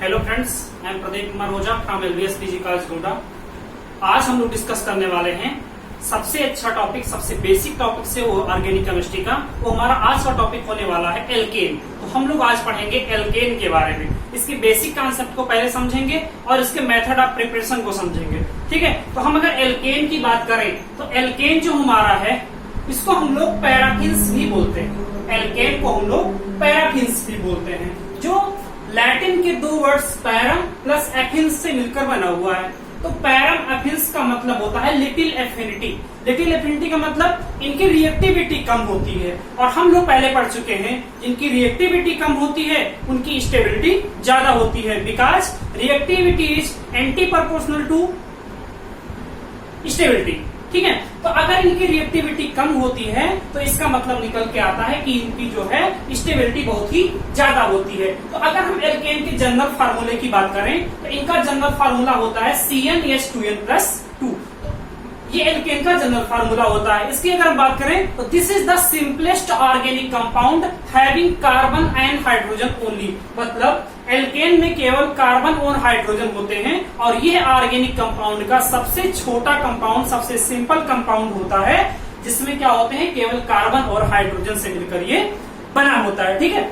Hello friends, I am Pradeep Kumar Ojha from LBS PG college Gonda. आज हम लोग डिस्कस करने वाले हैं सबसे अच्छा टॉपिक, सबसे बेसिक टॉपिक से वो ऑर्गेनिक केमिस्ट्री का। वो हमारा आज का टॉपिक होने वाला है एल्केन। तो हम लोग आज पढ़ेंगे एल्केन के बारे में। इसके बेसिक कॉन्सेप्ट को पहले समझेंगे और इसके मेथड ऑफ प्रिपरेशन को समझेंगे। ठीक है, तो हम अगर एल्केन की बात करें तो एल्केन जो हमारा है इसको हम लोग पैराफिन्स भी बोलते हैं। एल्केन को हम लोग पैराफिन्स भी बोलते हैं, जो लैटिन के दो वर्ड्स पैरम प्लस एफिन्स से मिलकर बना हुआ है। तो पैरम एफिन्स का मतलब होता है लिटिल एफिनिटी। लिटिल एफिनिटी का मतलब इनकी रिएक्टिविटी कम होती है, और हम लोग पहले पढ़ चुके हैं जिनकी रिएक्टिविटी कम होती है उनकी स्टेबिलिटी ज्यादा होती है, because reactivity is anti proportional to stability. ठीक है, तो अगर इनकी रिएक्टिविटी कम होती है तो इसका मतलब निकल के आता है कि इनकी जो है स्टेबिलिटी बहुत ही ज्यादा होती है। तो अगर हम एल्केन के जनरल फार्मूले की बात करें तो इनका जनरल फार्मूला होता है CnH2n+2। ये एल्केन का जनरल फार्मूला होता है। इसकी अगर हम बात करें तो this is the simplest organic compound having carbon and hydrogen only. मतलब एल्केन में केवल कार्बन और हाइड्रोजन होते हैं, और यह ऑर्गेनिक कंपाउंड का सबसे छोटा कंपाउंड, सबसे सिंपल कंपाउंड होता है, जिसमें क्या होते हैं केवल कार्बन और हाइड्रोजन से मिलकर ये बना होता है। ठीक है,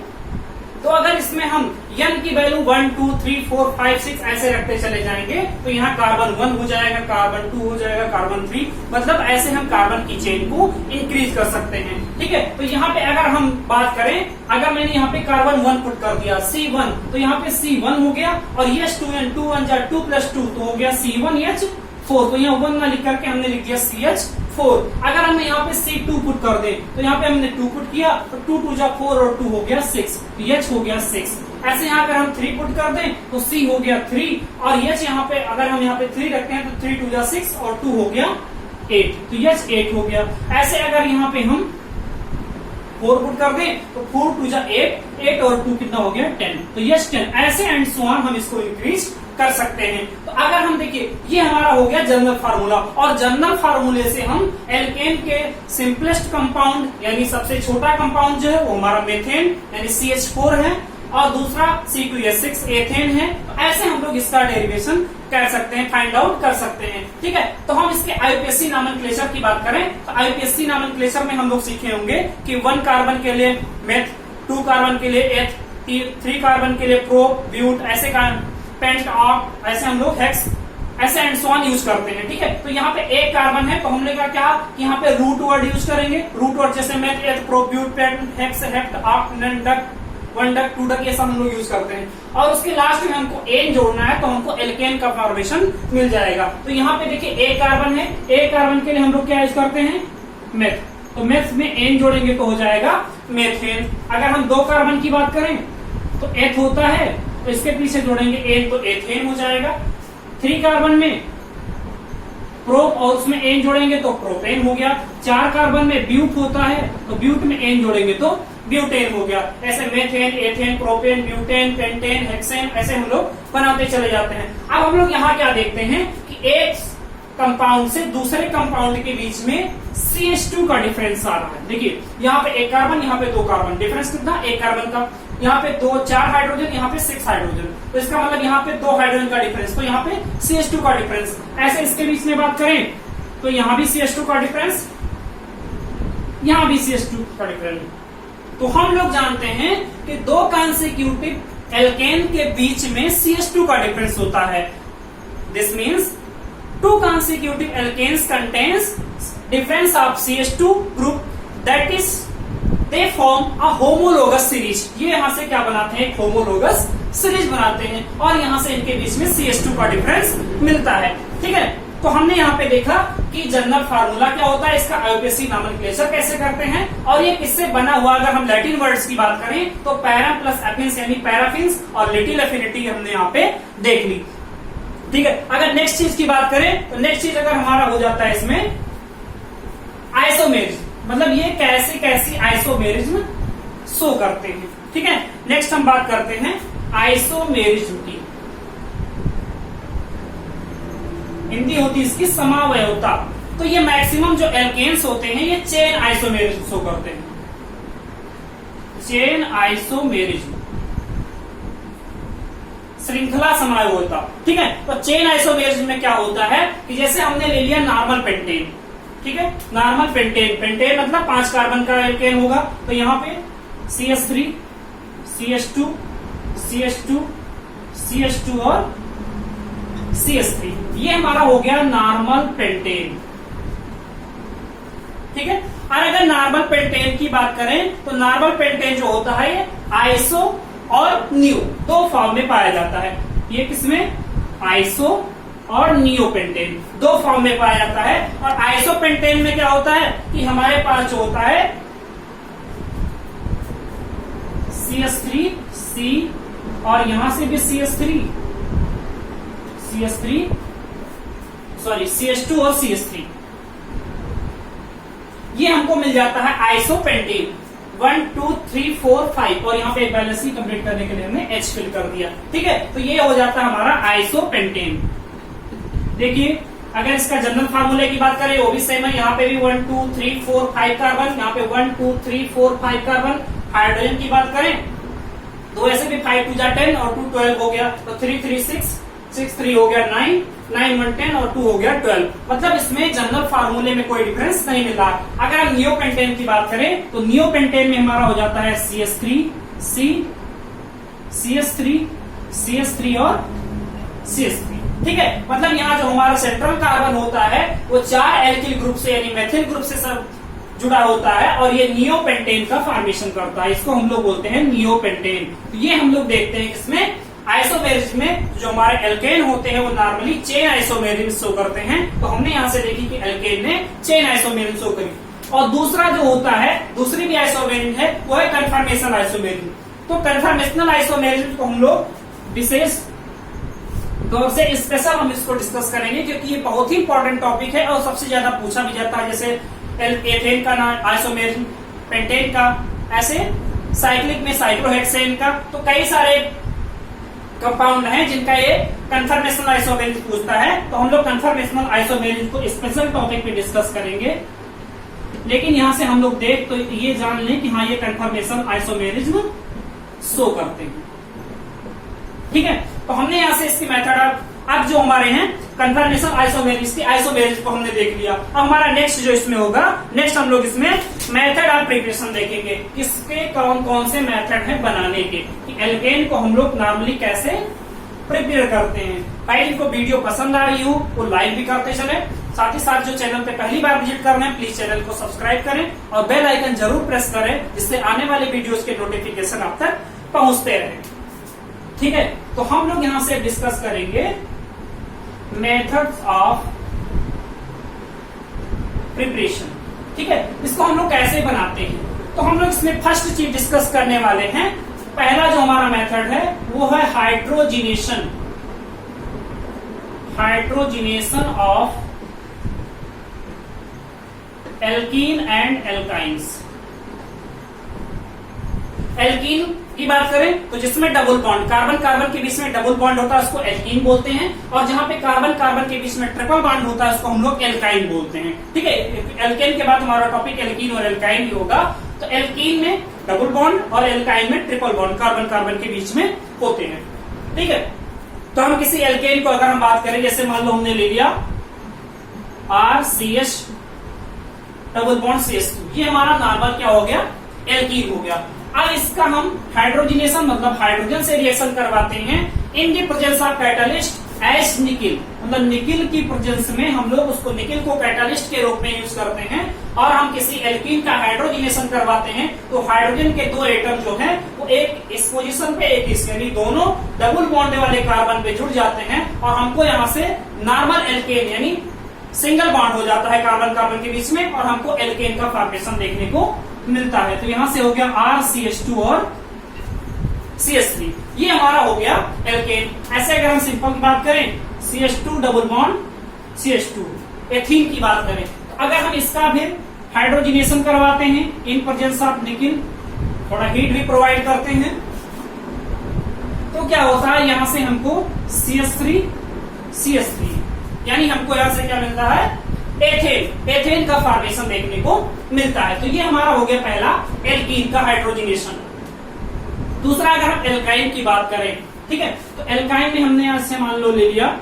तो अगर इसमें हम n की वैल्यू 1, 2, 3, 4, 5, 6 ऐसे रखते चले जाएंगे तो यहाँ कार्बन 1 हो जाएगा, कार्बन 2 हो जाएगा, कार्बन 3, मतलब ऐसे हम कार्बन की चेन को इंक्रीज कर सकते हैं। ठीक है, तो यहाँ पे अगर हम बात करें, अगर मैंने यहाँ पे कार्बन 1 पुट कर दिया C1, तो यहाँ पे C1 हो गया, और ये 2n 2 1 2 + 2 तो हो गया C1H4। तो यहाँ 1 ना लिख करके हमने लिख दिया CH4। अगर हमने यहाँ पे C2 पुट कर दे तो यहाँ पे हमने 2 पुट किया, तो 2 2 जा 4 और 2 हो गया 6, H हो गया 6। ऐसे यहाँ अगर हम 3 पुट कर दें तो C हो गया 3, और H यहाँ पे अगर हम यहाँ पे 3 रखते हैं तो 3 2 जा 6 और 2 हो गया 8, तो H 8 हो गया। ऐसे अगर यहाँ पे हम 4 पुट कर दें तो 4 2 जा 8, 8 और 2 कितना हो गया 10, तो H 10। ऐसे एंड सो ऑन हम इसको इंक्रीज कर सकते हैं। तो अगर हम देखिए ये हमारा हो गया जनरल फार्मूला, और जनरल फार्मूले से हम एल्केन के सिंपलेस्ट कंपाउंड यानी सबसे छोटा कंपाउंड जो है वो हमारा मेथेन यानी CH4 है, और दूसरा C2H6 एथेन है। तो ऐसे हम लोग इसका डेरिवेशन कर सकते हैं, फाइंड आउट कर सकते हैं। ठीक है, तो हम इसके IUPAC नॉमेनक्लेचर की बात करें तो IUPAC नॉमेनक्लेचर में हम लोग सीखे होंगे कि 1 कार्बन के लिए मेथ, 2 कार्बन के लिए एथ, 3 कार्बन के लिए प्रो, ब्यूट, ऐसे का पेंट, ऑक्ट, ऐसे हम लोग हेक्स, ऐसे एंड सो ऑन यूज करते हैं। ठीक है, तो यहाँ पे एक कार्बन है तो हमने कहा क्या कि यहाँ पे रूट वर्ड यूज करेंगे। रूट वर्ड जैसे meth, eth, pro, but, pent, hex, hept, oct, non, dec, 1 dec, 2 dec, ये सब हम लोग यूज करते हैं। और उसके लास्ट में हमको एन जोड़ना है तो हमको एल्केन का फॉर्मेशन मिल जाएगा। तो यहाँ पे देखिए एक कार्बन है, एक कार्बन के लिए हम लोग क्या यूज करते हैं मेथ, तो मेथ में एन जोड़ेंगे तो हो जाएगा मेथेन। अगर हम 2 कार्बन की बात करें तो एथ होता है, तो इसके पीछे जोड़ेंगे एन तो एथेन हो जाएगा। 3 कार्बन में प्रो और उसमें एन जोड़ेंगे तो प्रोपेन हो गया। 4 कार्बन में ब्यूट होता है तो ब्यूट में एन जोड़ेंगे तो ब्यूटेन हो गया। ऐसे methane, ethane, propane, butane, pentane, hexane, ऐसे हम लोग बनाते चले जाते हैं। अब हम लोग यहाँ क्या देखते हैं कि एक कंपाउंड से दूसरे कंपाउंड के बीच में CH2 का डिफरेंस आ रहा है। देखिए यहाँ पे 1 कार्बन, यहाँ पे 2 कार्बन, डिफरेंस कितना 1 कार्बन का। यहाँ पे 4 हाइड्रोजन, यहाँ पे 6 हाइड्रोजन, तो इसका मतलब यहाँ पे 2 हाइड्रोजन का डिफरेंस, तो यहाँ पे CH2 का डिफरेंस। ऐसे इसके बीच में बात करें तो यहाँ भी CH2 का डिफरेंस, यहाँ भी CH2 का डिफरेंस। तो हम लोग जानते हैं कि 2 कॉन्सेक्यूटिव एल्केन के बीच में CH2 का डिफरेंस होता है। This means 2 consecutive alkanes contains difference of CH2 group, that is they form a homologous series। ये यहाँ से क्या बनाते हैं, एक homologous series बनाते हैं, और यहाँ से इनके बीच में CH2 का डिफरेंस मिलता है। ठीक है, तो हमने यहाँ पे देखा कि जनरल फार्मूला क्या होता है, इसका IUPAC नॉमेनक्लेचर कैसे करते हैं, और ये किससे बना हुआ। अगर हम लैटिन वर्ड्स की बात करें तो पैरम प्लस एफिन्स यानी पैराफिन्स और लिटिल एफिनिटी हमने यहाँ पे देख ली। ठीक है, अगर नेक्स्ट चीज की बात करें तो नेक्स्ट चीज अगर हमारा हो जाता है इसमें आइसोमेरिज्म, मतलब ये कैसी कैसी आइसोमेरिज्म शो करते हैं। ठीक है, नेक्स्ट हम बात करते हैं आइसोमेरिज्म की। हिंदी होती इसकी समावयवता। तो ये मैक्सिमम जो एल्केन्स होते हैं ये चेन आइसोमेरिज्म शो करते हैं, चेन आइसोमेरिज्म। श्रृंखला समायोजकता। ठीक है, तो चेन आइसोमेरिज्म में क्या होता है कि जैसे हमने ले लिया नॉर्मल पेंटेन, ठीक है, नॉर्मल पेंटेन, पेंटेन मतलब 5 कार्बन का एल्केन होगा, तो यहाँ पे CH3 CH2 CH2 CH2 और CH3, ये हमारा हो गया नॉर्मल पेंटेन। ठीक है, और अगर नॉर्मल पेंटेन की बात करें तो नॉर्मल पेंटेन जो होता है ये आइसो और नियो दो फॉर्म में पाया जाता है। ये किसमें? आइसो और नियो पेंटेन दो फॉर्म में पाया जाता है। और आइसो पेंटेन में क्या होता है कि हमारे पास जो होता है CH3 C और यहां से भी CH3 सॉरी CH2 और CH3, ये हमको मिल जाता है आइसो पेंटेन 1 2 3 4 5 और यहाँ पे एक बैलेंस कंप्लीट करने के लिए हमने H फिल कर दिया। ठीक है, तो ये हो जाता है हमारा आइसो पेंटेन। देखिए अगर इसका जनरल फार्मूले की बात करें वो भी सेम है, यहाँ पे भी 1 2 3 4 5 कार्बन, यहाँ पे 1 2 3 4 5 कार्बन। हाइड्रोजन की बात करें तो ऐसे भी 5 2 10 और 2 12 हो गया, तो 3 3 6 6 3 हो गया 9 9 1 10 और 2 हो गया 12। मतलब इसमें जनरल फार्मूले में कोई डिफरेंस नहीं मिला। अगर हम नियो पेंटेन की बात करें तो नियो पेंटेन में हमारा हो जाता है CH3 C CH3 CH3 और CH3। ठीक है, मतलब यहाँ जो हमारा सेंट्रल कार्बन होता है वो 4 एल्किल ग्रुप से यानी मेथिल ग्रुप से सब जुड़ा होता है और ये नियो पेंटेन का फॉर्मेशन करता है। इसको हम लोग बोलते हैं नियो पेंटेन। तो ये हम लोग देखते हैं इसमें आइसोमेरिज्म में जो हमारे एल्केन होते हैं वो नॉर्मली चेन आइसोमेरिज्म शो करते हैं। तो हमने यहाँ से देखी कि एल्केन ने चेन आइसोमेरिज्म शो करी। और दूसरा जो होता है, दूसरी भी आइसोमेरिज्म है, वो है कन्फर्मेशन आइसोमेरिज्म। तो कन्फर्मेशनल आइसोमेरिज्म को हम लोग विशेष तौर से स्पेशल हम इसको डिस्कस करेंगे क्योंकि ये बहुत ही इंपॉर्टेंट टॉपिक है और सबसे ज्यादा पूछा भी जाता है। जैसे एथेन का आइसोमेरिज्म, पेंटेन का, ऐसे साइक्लिक में साइक्लोहेक्सेन का, तो कई सारे कंपाउंड हैं जिनका ये कन्फर्मेशनल आइसोमेरिज्म पूछता है। तो हम लोग कन्फर्मेशनल आइसोमेरिज्म को स्पेशल टॉपिक पे डिस्कस करेंगे। लेकिन यहां से हम लोग देख तो ये जान लें कि हाँ ये कन्फर्मेशनल आइसोमेरिज्म शो करते हैं। ठीक है, तो हमने यहां से इसकी मेथड अब जो हमारे हैं कन्फर्मेशन आइसोमेरिज्म को हमने देख लिया। अब हमारा नेक्स्ट जो इसमें होगा, नेक्स्ट हम लोग इसमें मेथड ऑफ प्रिपरेशन देखेंगे। किसके कौन कौन से मेथड है बनाने के, कि एल्केन को हम लोग नॉर्मली कैसे प्रिपेयर करते हैं। भाई इनको वीडियो पसंद आ रही हो वो लाइक भी करते चले, साथ ही साथ जो चैनल पे पहली बार विजिट कर रहे हैं प्लीज चैनल को सब्सक्राइब करें और बेल आइकन जरूर प्रेस करें जिससे आने वाले वीडियोस के नोटिफिकेशन आप तक पहुंचते रहे। ठीक है, तो हम लोग यहां से डिस्कस करेंगे मेथड्स ऑफ प्रिपरेशन। ठीक है, इसको हम लोग कैसे बनाते हैं, तो हम लोग इसमें फर्स्ट चीज डिस्कस करने वाले हैं। पहला जो हमारा मेथड है वो है hydrogenation, hydrogenation of alkene and alkynes. Alkene की बात करें तो जिसमें डबल बॉन्ड, कार्बन कार्बन के बीच में डबल बॉन्ड होता है उसको एल्कीन बोलते हैं, और जहां पे कार्बन कार्बन के बीच में ट्रिपल बॉन्ड होता है उसको हम लोग एल्काइन बोलते हैं। ठीक है, एल्केन के बाद हमारा टॉपिक एल्कीन और एल्काइन ही होगा। तो एल्कीन में डबल बॉन्ड और एल्काइन में ट्रिपल बॉन्ड कार्बन कार्बन के बीच में होते हैं। ठीक है, तो हम किसी एल्केन को अगर हम बात करें, जैसे मान लो हमने ले लिया RCH डबल बॉन्ड CH2, ये हमारा नॉर्मल क्या हो गया, एल्कीन हो गया। अब इसका हम हाइड्रोजिनेशन मतलब हाइड्रोजन से रिएक्शन करवाते हैं in the presence of catalyst as nickel, मतलब निकिल की प्रेजेंस में हम लोग उसको निकिल को कैटालिस्ट के रूप में यूज करते हैं। और हम किसी एल्कीन का हाइड्रोजिनेशन करवाते हैं तो हाइड्रोजन के दो एटम जो हैं वो एक इस पोजीशन पे एक इस, यानी दोनों डबल बॉन्ड वाले कार्बन पे जुड़ जाते हैं और हमको यहाँ से नॉर्मल एल्केन यानी सिंगल बॉन्ड हो जाता है कार्बन कार्बन के बीच में और हमको एल्केन का फॉर्मेशन देखने को मिलता है। तो यहां से हो गया RCH2 और CH3, ये हमारा हो गया एल्केन। ऐसे अगर हम सिंपल की बात करें CH2 double bond CH2, ethene की बात करें तो अगर हम इसका फिर हाइड्रोजिनेशन करवाते हैं इन प्रेजेंस ऑफ निकिल, थोड़ा हीट भी प्रोवाइड करते हैं, तो क्या होता है यहाँ से हमको CH3 यानी हमको यहाँ से क्या मिलता है, एथेन, एथेन का फॉर्मेशन देखने को मिलता है। तो ये हमारा हो गया पहला एल्कीन का हाइड्रोजिनेशन। दूसरा अगर हम एल्काइन की बात करें ठीक है। तो एल्काइन में हमने यहां से मान लो ले लिया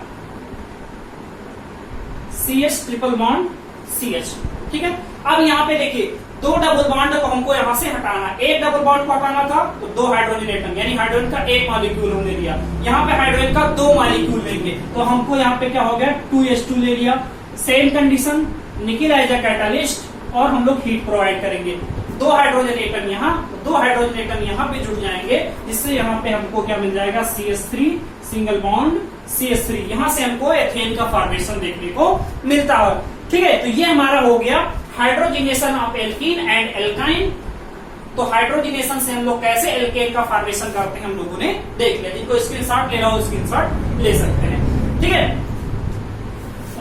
CH ट्रिपल बॉन्ड CH, ठीक है। अब यहाँ पे देखिए 2 डबल बॉन्ड को हमको यहां से हटाना, एक डबल बॉन्ड को हटाना था तो 2 हाइड्रोजन एटम यानी हाइड्रोजन का 1 मॉलिक्यूल हमने लिया, यहाँ पे हाइड्रोजन का 2 मॉलिक्यूल लेंगे तो हमको यहाँ पे क्या हो गया 2H2 ले लिया। Same condition nickel as a catalyst और हम लोग हीट प्रोवाइड करेंगे, 2 हाइड्रोजन एटम यहाँ, 2 हाइड्रोजन एटम यहाँ पे जुड़ जाएंगे, जिससे यहाँ पे हमको क्या मिल जाएगा CH3 सिंगल बॉन्ड CH3, यहाँ से हमको एथेन का फॉर्मेशन देखने को मिलता है, ठीक है। तो ये हमारा हो गया hydrogenation of alkene and alkyne. तो हाइड्रोजिनेशन से हम लोग कैसे एल्केन का फॉर्मेशन करते हैं हम लोगों ने देख लिया, जिनको स्क्रीनशॉट लेना हो स्क्रीनशॉट ले सकते हैं, ठीक है।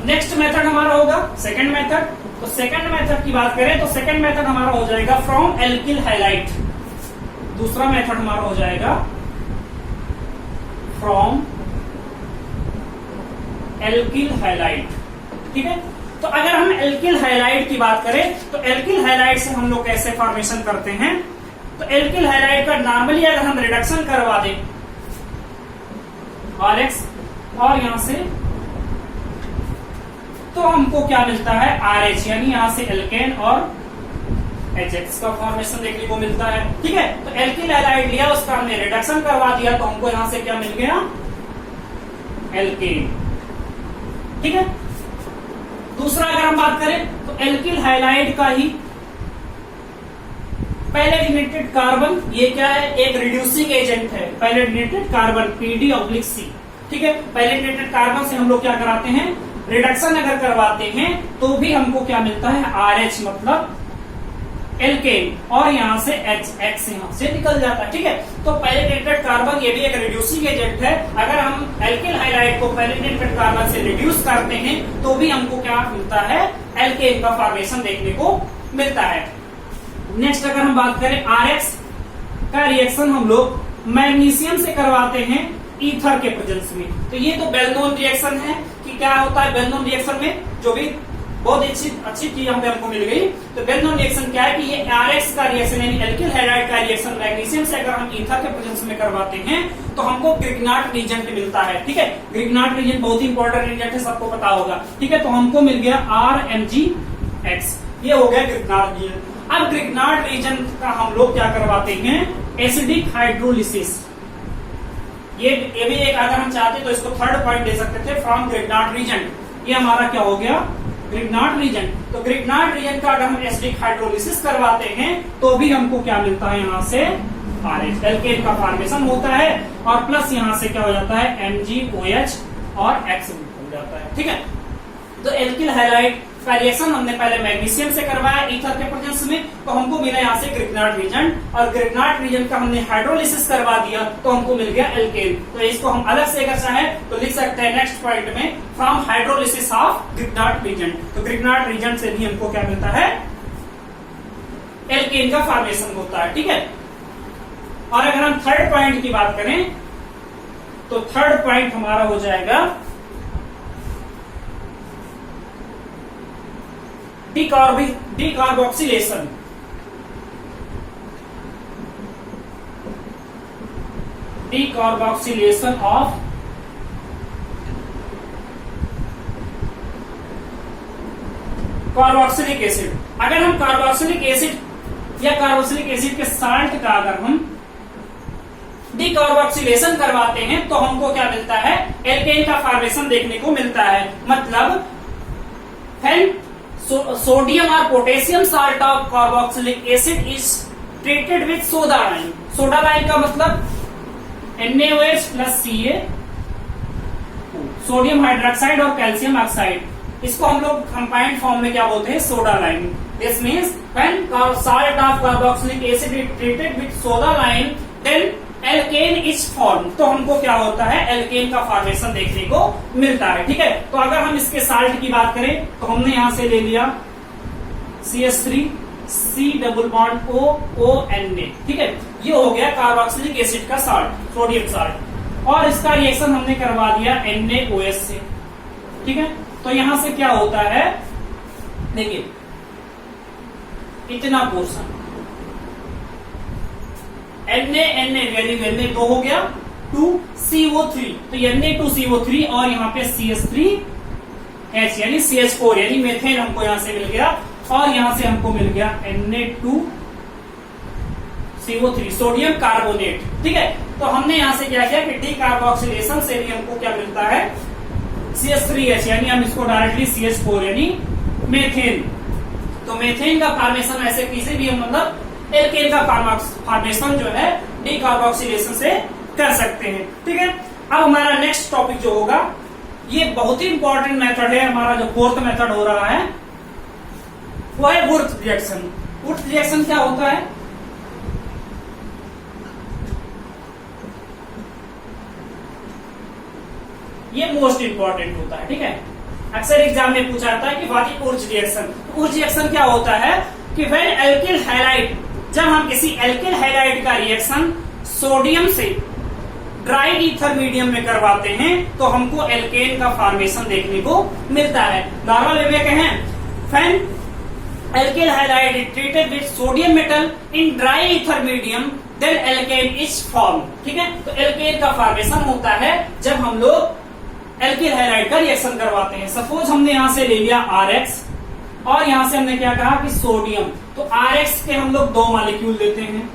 नेक्स्ट मेथड हमारा होगा सेकंड मेथड। तो सेकंड मेथड की बात करें तो सेकंड मेथड हमारा हो जाएगा फ्रॉम एल्किल हाइलाइट। दूसरा मेथड हमारा हो जाएगा फ्रॉम एल्किल हाइलाइट, ठीक है। तो अगर हम एल्किल हाइलाइट की बात करें तो एल्किल हाइलाइट से हम लोग कैसे फॉर्मेशन करते हैं, तो एल्किल हाइलाइट का नॉर्मली अगर हम रिडक्शन करवा दें RX और यहां से तो हमको क्या मिलता है RH, यानी यहां से एल्केन और HX का फॉर्मेशन देखने को मिलता है, ठीक है। तो एल्किल हाइलाइट लिया, उसका हमने रिडक्शन करवा दिया तो हमको यहां से क्या मिल गया एल्केन, ठीक है। दूसरा अगर हम बात करें तो एल्किल हाइलाइट का ही पैलेडिनेटेड कार्बन, ये क्या है एक रिड्यूसिंग एजेंट है, पैलेडिनेटेड कार्बन PD/C, ठीक है। पैलेडिनेटेड कार्बन से हम लोग क्या कराते हैं रिडक्शन अगर करवाते हैं तो भी हमको क्या मिलता है RH मतलब एल्केन, और यहां से HX यहां से निकल जाता है, ठीक है। तो पैलेडिनेटेड कार्बन ये भी एक रिड्यूसिंग एजेंट है, अगर हम एल्किल हाइलाइट को पैलेडिनेटेड कार्बन से रिड्यूस करते हैं तो भी हमको क्या मिलता है एल्केन का फॉर्मेशन देखने को मिलता है। नेक्स्ट अगर हम बात करें RX का रिएक्शन हम लोग मैग्नीशियम से करवाते हैं ईथर के प्रेजेंस में, तो ये तो वेल नोन रिएक्शन है कि क्या होता है वेल नोन रिएक्शन में, जो भी बहुत अच्छी चीज हमको मिल गई। तो वेल नोन रिएक्शन क्या है कि ये RX का रिएक्शन यानी एल्किल हाइलाइट का रिएक्शन मैग्नीशियम से अगर हम ईथर के प्रेजेंस में करवाते हैं तो हमको ग्रिग्नार्ड रिएजेंट मिलता है, ठीक है। ग्रिग्नार्ड रिएजेंट बहुत ही इंपॉर्टेंट रिएजेंट है, सबको पता होगा, ठीक है। तो हमको मिल गया RMgX, ये हो गया ग्रिग्नार्ड रिएजेंट। अब ग्रिग्नार्ड रिएजेंट का हम लोग क्या करवाते हैं एसिडिक हाइड्रोलिसिस, ये भी एक अगर हम चाहते तो इसको थर्ड पॉइंट दे सकते थे फ्रॉम ग्रिग्नार्ड रीजन, ये हमारा क्या हो गया ग्रिग्नार्ड रीजन। तो ग्रिग्नार्ड रीजन का अगर हम एसिडिक हाइड्रोलिसिस करवाते हैं तो भी हमको क्या मिलता है यहाँ से RH एल्केन का फॉर्मेशन होता है, और प्लस यहाँ से क्या हो जाता है MgOH और X हो जाता है, ठीक है। तो एल्किल हाइलाइट का रिएक्शन हमने पहले मैग्नीशियम से करवाया ईथर के प्रेजेंस में, तो हमको मिला यहाँ से ग्रिग्नार्ड रीजन, और ग्रिग्नार्ड रीजन का हमने हाइड्रोलिसिस करवा दिया तो हमको मिल गया एल्केन। तो इसको हम अलग से अगर चाहे तो लिख सकते हैं नेक्स्ट पॉइंट में from hydrolysis of Grignard reason. तो ग्रिग्नार्ड रीजन से भी हमको क्या मिलता है एल्केन का फॉर्मेशन होता है, ठीक है। और अगर हम थर्ड पॉइंट की बात करें तो थर्ड पॉइंट हमारा हो जाएगा decarboxylation. Decarboxylation of carboxylic acid. अगर हम कार्बोक्सिलिक एसिड या कार्बोक्सिलिक एसिड के साल्ट का अगर हम डीकार्बोक्सिलेशन करवाते हैं तो हमको क्या मिलता है एल्केन का फॉर्मेशन देखने को मिलता है। मतलब सोडियम और potassium salt of carboxylic acid is treated with soda line. Soda line का मतलब NaOH plus Ca, sodium hydroxide और कैल्शियम ऑक्साइड। इसको हम लोग कंपाउंड फॉर्म में क्या बोलते हैं soda line. This means when salt of carboxylic acid is treated with soda lime then alkane is form. तो हमको क्या होता है एल्केन का फॉर्मेशन देखने को मिलता है, ठीक है। तो अगर हम इसके साल्ट की बात करें तो हमने यहां से ले लिया CH3 C double bond ONA, ठीक है। ये हो गया कार्बोक्सिलिक एसिड का साल्ट सोडियम साल्ट, और इसका रिएक्शन हमने करवा दिया NaOH से, ठीक है। तो यहां से क्या होता है देखिए इतना पोर्शन Na वैल्यू 2 हो गया, Na2CO3, तो Na2CO3 और यहाँ पे CH3H यानी CH4 यानी मेथेन हमको यहां से मिल गया, और यहां से हमको मिल गया Na2CO3 सोडियम कार्बोनेट। ठीक है, तो हमने यहां से क्या किया कि डी कार्बोक्सिलेशन से भी हमको क्या मिलता है, CH3H यानी हम इसको डायरेक्टली CH4 यानी मेथेन। तो मेथेन का फॉर्मेशन ऐसे किसी भी मतलब एल्केन का फॉर्मेशन जो है डी कार्बोक्सिलेशन से कर सकते हैं। ठीक है, अब हमारा नेक्स्ट टॉपिक जो होगा, ये बहुत ही इंपॉर्टेंट मेथड है, हमारा जो फोर्थ मेथड हो रहा है वो है वुर्थ रिएक्शन। वुर्थ रिएक्शन क्या होता है, ये मोस्ट इंपॉर्टेंट होता है। ठीक है, अक्सर एग्जाम में पूछा जाता है कि व्हाट इज वुर्थ रिएक्शन। वुर्थ रिएक्शन क्या होता है कि व्हेन एल्किल हैलाइड, जब हम किसी एल्किल हैलाइड का रिएक्शन सोडियम से ड्राई ईथर मीडियम में करवाते हैं तो हमको एल्केन का फॉर्मेशन देखने को मिलता है। नॉर्मल वे में कहें, when alkyl halide is treated with sodium metal in dry ether medium then alkane is form. ठीक है, तो एल्केन का फॉर्मेशन होता है जब हम लोग एल्किल हैलाइड का रिएक्शन करवाते हैं। सपोज हमने यहां से ले लिया RX और यहां से हमने क्या कहा कि सोडियम, तो RX के हम लोग 2 मॉलिक्यूल लेते हैं,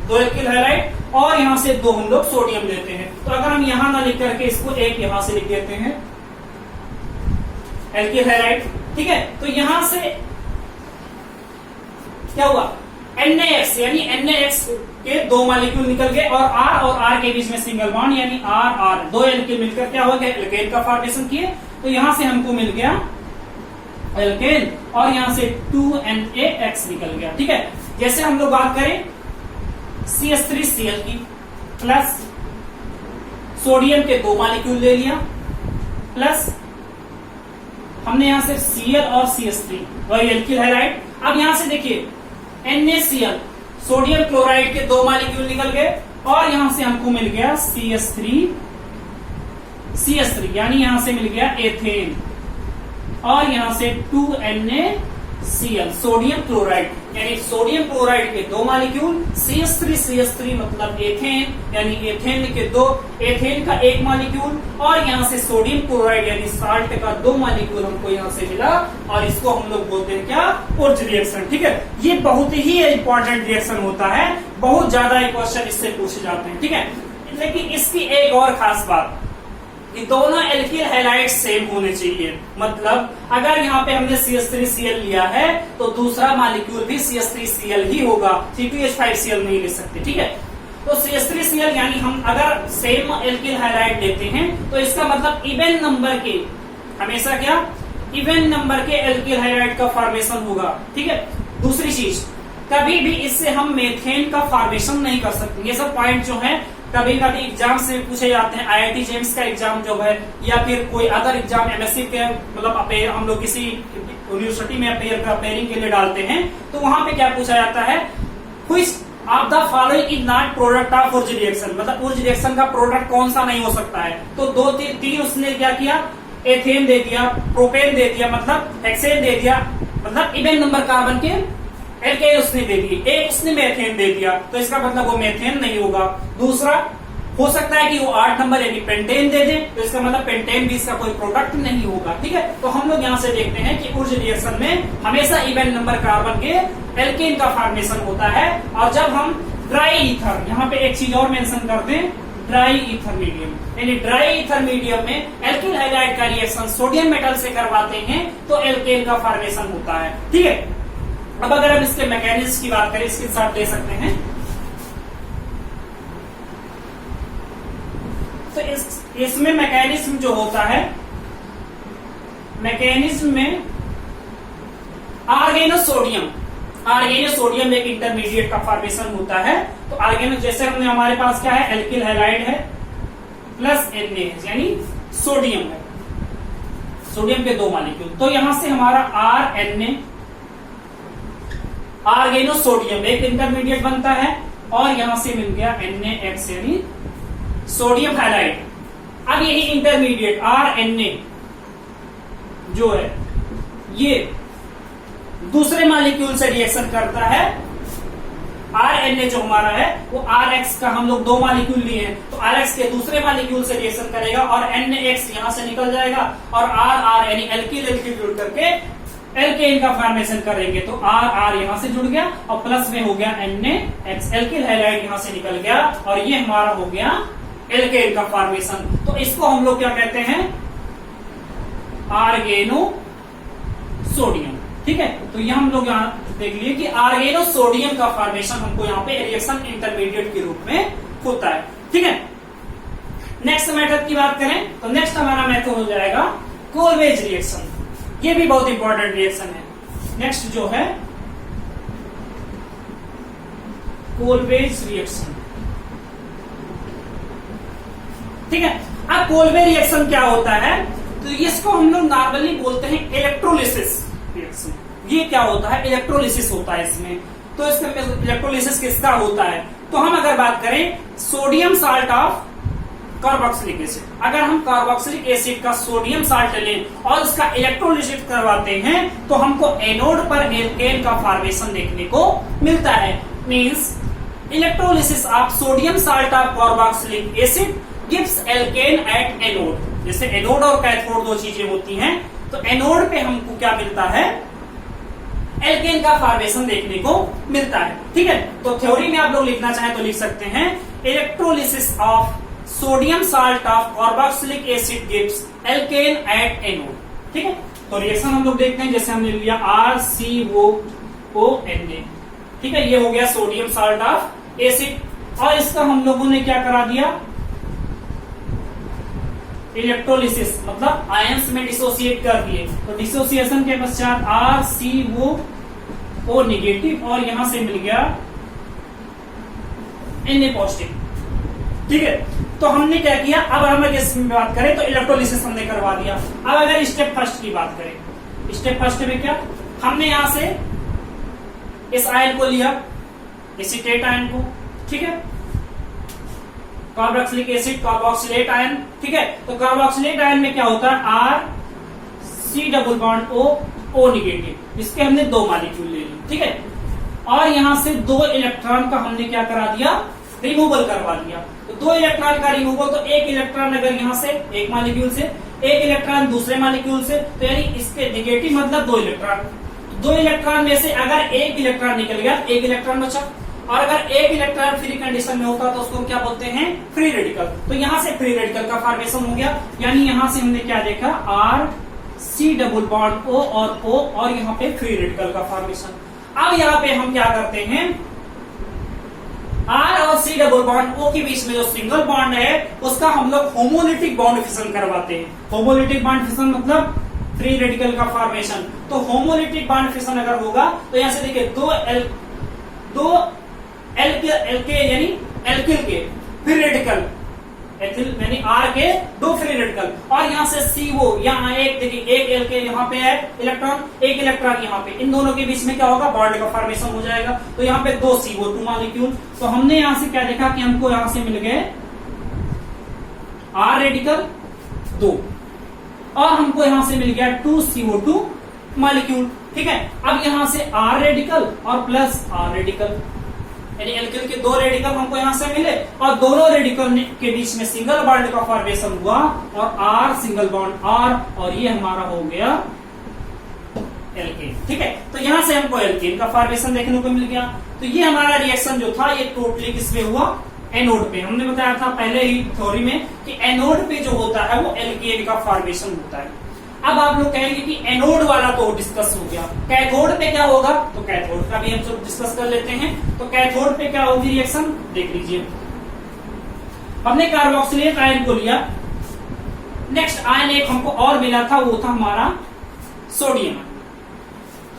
2 एल्किल हैलाइड, और यहां से 2 हम लोग सोडियम लेते हैं। तो अगर हम यहां ना लिख करके इसको एक यहां से लिख देते हैं एल्किल हैलाइड। ठीक है, तो यहां से क्या हुआ, NaX यानी NaX के 2 मॉलिक्यूल निकल गए, और R के बीच में सिंगल बॉन्ड यानी RR, 2 एल्किल मिलकर क्या हो गया, एल्केन का फॉर्मेशन किए। तो यहां से हमको मिल गया एल्केन, और यहां से 2NaX निकल गया। ठीक है, जैसे हम लोग बात करें CH3Cl की, प्लस सोडियम के 2 मॉलिक्यूल ले लिया, प्लस हमने यहां से Cl और CH3 वही एल्किल हैलाइड। अब यहां से देखिए NaCl सोडियम क्लोराइड के 2 मॉलिक्यूल निकल गए, और यहां से हमको मिल गया CH3 यानी यहां से मिल गया एथेन, और यहां से 2NaCl सोडियम क्लोराइड यानी सोडियम क्लोराइड के 2 मॉलिक्यूल, CH3 मतलब एथेन यानी एथेन के 2, एथेन का 1 मॉलिक्यूल, और यहां से सोडियम क्लोराइड यानी साल्ट का 2 मॉलिक्यूल हमको यहां से मिला, और इसको हम लोग बोलते हैं क्या, वुर्थ रिएक्शन। ठीक है, ये बहुत ही इंपॉर्टेंट रिएक्शन होता है, बहुत ज्यादा क्वेश्चन इससे पूछे जाते हैं। ठीक है, लेकिन इसकी एक और खास बात कि दोनों एल्किल हैलाइड सेम होने चाहिए। मतलब अगर यहाँ पे हमने CH3Cl लिया है तो दूसरा मॉलिक्यूल भी CH3Cl ही होगा, C2H5Cl नहीं ले सकते। ठीक है, तो CH3Cl यानी हम अगर सेम एल्किल हैलाइड लेते हैं तो इसका मतलब इवन नंबर के, हमेशा क्या, इवन नंबर के एल्किल हैलाइड का फॉर्मेशन होगा। ठीक है, दूसरी चीज, कभी भी इससे हम मेथेन का फॉर्मेशन नहीं कर सकते। ये सब पॉइंट जो है कभी कभी एग्जाम से पूछे जाते हैं, IIT जेम्स का एग्जाम जो है, या फिर कोई अदर एग्जाम MSc के मतलब हम लोग किसी यूनिवर्सिटी में अपेयरिंग के लिए डालते हैं, तो वहां पे क्या पूछा जाता है, which of the following is not product of Wurtz reaction, मतलब वुर्थ रिएक्शन का प्रोडक्ट कौन सा नहीं हो सकता है। तो 2-3 उसने क्या किया, एथेन दे दिया, प्रोपेन दे दिया, मतलब हेक्सेन दे दिया, मतलब इवन नंबर कार्बन के एल्केन उसने दे दी, एक उसने मेथेन दे दिया, तो इसका मतलब वो मेथेन नहीं होगा। दूसरा हो सकता है कि वो 8 नंबर यानी पेंटेन दे दे, तो इसका मतलब पेंटेन भी इसका कोई प्रोडक्ट नहीं होगा। ठीक है, तो हम लोग यहाँ से देखते हैं कि वुर्थ रिएक्शन में हमेशा इवन नंबर कार्बन के एल्केन का फॉर्मेशन होता है। और जब हम ड्राई ईथर, यहाँ पे एक चीज और मेंशन करते हैं, ड्राई ईथर मीडियम यानी ड्राई ईथर मीडियम में एल्किल हैलाइड का रिएक्शन सोडियम मेटल से करवाते हैं तो एल्केन का फॉर्मेशन होता है। ठीक है, अब अगर हम इसके मैकेनिज्म की बात करें, इसके साथ ले सकते हैं, तो इसमें मैकेनिज्म जो होता है, मैकेनिज्म में आर्गेनोसोडियम एक इंटरमीडिएट का फॉर्मेशन होता है। तो आर्गेनो जैसे हमने हमारे पास क्या है, एल्किल हैलाइड है प्लस NaH यानी सोडियम है, सोडियम के 2 मॉलिक्यूल, तो यहां से हमारा RNA आर्गेनोसोडियम एक इंटरमीडिएट बनता है, और यहां से मिल गया NaX यानी सोडियम हैलाइड। अब यही इंटरमीडिएट RNA जो है ये दूसरे मॉलिक्यूल से रिएक्शन करता है RNA जो हमारा है वो RX का हम लोग 2 मॉलिक्यूल लिए हैं, तो RX के दूसरे मॉलिक्यूल से रिएक्शन करेगा और NX यहाँ से निकल जाएगा और RR यानी एल्किल एल्किल जुड़ करके एल्केन का फॉर्मेशन करेंगे। तो RR यहाँ से जुड़ गया और प्लस में हो गया NaX, एल्किल हैलाइड यहाँ से निकल गया और ये हमारा हो गया एल्केन का फॉर्मेशन। तो इसको हम लोग क्या कहते हैं, आर्गेनो सोडियम। ठीक है, तो ये हम लोग यहाँ देख लिए कि आर्गेनो सोडियम का फॉर्मेशन हमको यहाँ पे रिएक्शन इंटरमीडिएट के रूप में होता है। ठीक है, नेक्स्ट मेथड की बात करें तो नेक्स्ट हमारा मेथड हो जाएगा कोलवेज रिएक्शन। ये भी बहुत इंपॉर्टेंट रिएक्शन है। नेक्स्ट जो है कोलवेज रिएक्शन। ठीक है, अब कोलवेज रिएक्शन क्या होता है, तो इसको हम लोग नॉर्मली बोलते हैं इलेक्ट्रोलिसिस रिएक्शन। ये क्या होता है, इलेक्ट्रोलिसिस होता है इसमें। तो इसका इलेक्ट्रोलिसिस किसका होता है, तो हम अगर बात करें sodium salt of carboxylic acid, अगर हम कार्बोक्सिलिक एसिड का सोडियम साल्ट लें और उसका इलेक्ट्रोलिसिस करवाते हैं तो हमको एनोड पर एल्केन का फॉर्मेशन देखने को मिलता है। Means electrolysis of sodium salt of carboxylic acid gives alkane at anode. जैसे एनोड और कैथोड दो चीजें होती हैं, तो एनोड पे हमको क्या मिलता है, एल्केन का फॉर्मेशन देखने को मिलता है। ठीक है, तो थ्योरी में आप लोग लिखना चाहें तो लिख सकते हैं electrolysis of sodium salt of carboxylic acid gives alkane at anode. ठीक है, तो रिएक्शन हम लोग देखते हैं। जैसे हमने लिया RCOONA। ठीक है, ये हो गया सोडियम साल्ट ऑफ एसिड और इसका हम लोगों ने क्या करा दिया, इलेक्ट्रोलिसिस, मतलब आयंस में डिसोसिएट कर दिए। तो डिसोसिएशन के पश्चात RCOO नेगेटिव और यहां से मिल गया Na पॉजिटिव। ठीक है, तो हमने क्या किया, अब हम इसमें बात करें तो इलेक्ट्रोलिसिस हमने करवा दिया। अब अगर स्टेप फर्स्ट की बात करें, स्टेप फर्स्ट में क्या, हमने यहां से इस आयन को लिया, एसीटेट आयन को। ठीक है, कार्बोक्सिलिक एसिड कार्बोक्सिलेट आयन। ठीक है, तो कार्बोक्सिलेट आयन में क्या होता है, RC double bond O negative, इसके हमने 2 मॉलिक्यूल ले लिए। ठीक है, और यहां से 2 इलेक्ट्रॉन का हमने क्या करा दिया, रिमूवल करवा दिया। तो 2 इलेक्ट्रॉन का रिमूवल, तो एक इलेक्ट्रॉन अगर यहां से एक मॉलिक्यूल से, एक इलेक्ट्रॉन दूसरे मॉलिक्यूल से, तो यानी इसके नेगेटिव मतलब 2 इलेक्ट्रॉन। 2 इलेक्ट्रॉन में से अगर एक इलेक्ट्रॉन निकल गया, एक इलेक्ट्रॉन बचा, और अगर एक इलेक्ट्रॉन फ्री कंडीशन में होता तो उसको क्या बोलते हैं, फ्री रेडिकल। तो यहां से फ्री रेडिकल का फॉर्मेशन हो गया, यानी यहां से हमने क्या देखा, RC डबल बॉन्ड O और O और यहाँ पे फ्री रेडिकल का फॉर्मेशन। अब यहाँ पे हम क्या करते हैं, R और C डबल बॉन्ड O के बीच में जो सिंगल बॉन्ड है उसका हम लोग होमोलिटिक बॉन्ड फिशन करवाते हैं। होमोलिटिक बॉन्ड फिशन मतलब फ्री रेडिकल का फॉर्मेशन। तो होमोलिटिक बॉन्ड फिशन अगर होगा तो यहां से देखिए 2 एल्केन यानी एल्किल के फ्री रेडिकल, एथिल यानी R के 2 फ्री रेडिकल, और यहां से CO, यहाँ एक देखिए, एक एल्केन यहाँ पे है इलेक्ट्रॉन, एक इलेक्ट्रॉन यहाँ पे, इन दोनों के बीच में क्या होगा, बॉन्ड का फॉर्मेशन हो जाएगा। तो यहाँ पे 2 CO2 मॉलिक्यूल। तो हमने यहां से क्या देखा कि हमको यहां से मिल गए R रेडिकल 2 और हमको यहां से मिल गया 2 CO2 मॉलिक्यूल। ठीक है, अब यहां से R रेडिकल और प्लस R रेडिकल, यानी एल्किल के 2 रेडिकल हमको यहां से मिले और दोनों रेडिकल के बीच में सिंगल बॉन्ड का फॉर्मेशन हुआ और R सिंगल बॉन्ड R, और ये हमारा हो गया एल्केन। ठीक है, तो यहां से हमको एल्केन का फॉर्मेशन देखने को मिल गया। तो ये हमारा रिएक्शन जो था ये टोटली किसमें हुआ, एनोड पे। हमने बताया था पहले ही थ्योरी में कि एनोड पे जो होता है वो एल्केन का फॉर्मेशन होता है। अब आप लोग कहेंगे कि एनोड वाला तो डिस्कस हो गया, कैथोड पे क्या होगा, तो कैथोड का भी हम सब डिस्कस कर लेते हैं। तो कैथोड पे क्या होगी रिएक्शन, देख लीजिए। हमने कार्बोक्सिलेट आयन को लिया, नेक्स्ट आयन एक हमको और मिला था, वो था हमारा सोडियम।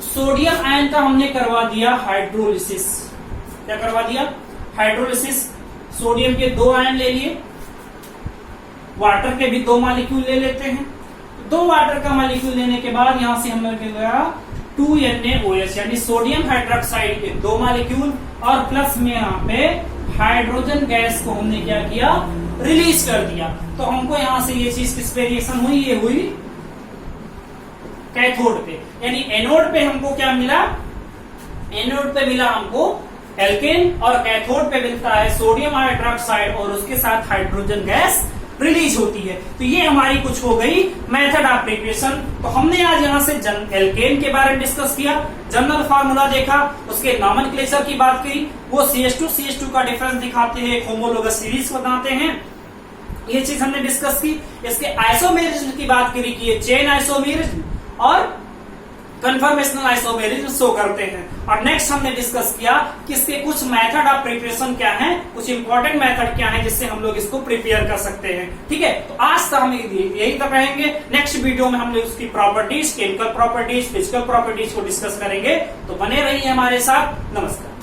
सोडियम आयन का हमने करवा दिया हाइड्रोलिसिस। क्या करवा दिया, हाइड्रोलिसिस। सोडियम के 2 आयन ले लिए, वाटर के भी 2 मॉलिक्यूल ले लेते हैं। 2 वाटर का मॉलिक्यूल लेने के बाद यहां से हमने गया 2NaOH यानी सोडियम हाइड्रोक्साइड के 2 मॉलिक्यूल और प्लस में यहाँ पे हाइड्रोजन गैस को हमने क्या किया, रिलीज कर दिया। तो हमको यहां से ये चीज किस पे रिएक्शन हुई, ये हुई कैथोड पे। यानी एनोड पे हमको क्या मिला, एनोड पे मिला हमको एल्केन और कैथोड पे मिलता है सोडियम हाइड्रोक्साइड और उसके साथ हाइड्रोजन गैस रिलीज होती है। तो ये हमारी कुछ हो गई मेथड ऑफ प्रिपरेशन। तो हमने आज यहाँ से एल्केन के बारे में डिस्कस किया, जनरल फार्मूला देखा, उसके नॉमेनक्लेचर की बात की, वो CH2 का डिफरेंस दिखाते हैं, होमोलोगस सीरीज बनाते हैं, ये चीज हमने डिस्कस की। इसके आइसोमेरिज्म की बात करी कि ये चेन आइसोमेरिज्म और कन्फर्मेशनल आइसोमेरिज्म शो करते हैं। और नेक्स्ट हमने डिस्कस किया कि इसके कुछ मेथड ऑफ प्रिपरेशन क्या है, कुछ इंपॉर्टेंट मेथड क्या है जिससे हम लोग इसको प्रिपेयर कर सकते हैं। ठीक है, तो आज तक हम यही तक रहेंगे। नेक्स्ट वीडियो में हम लोग उसकी properties, chemical properties, physical properties को डिस्कस करेंगे। तो बने रहिए हमारे साथ। नमस्कार।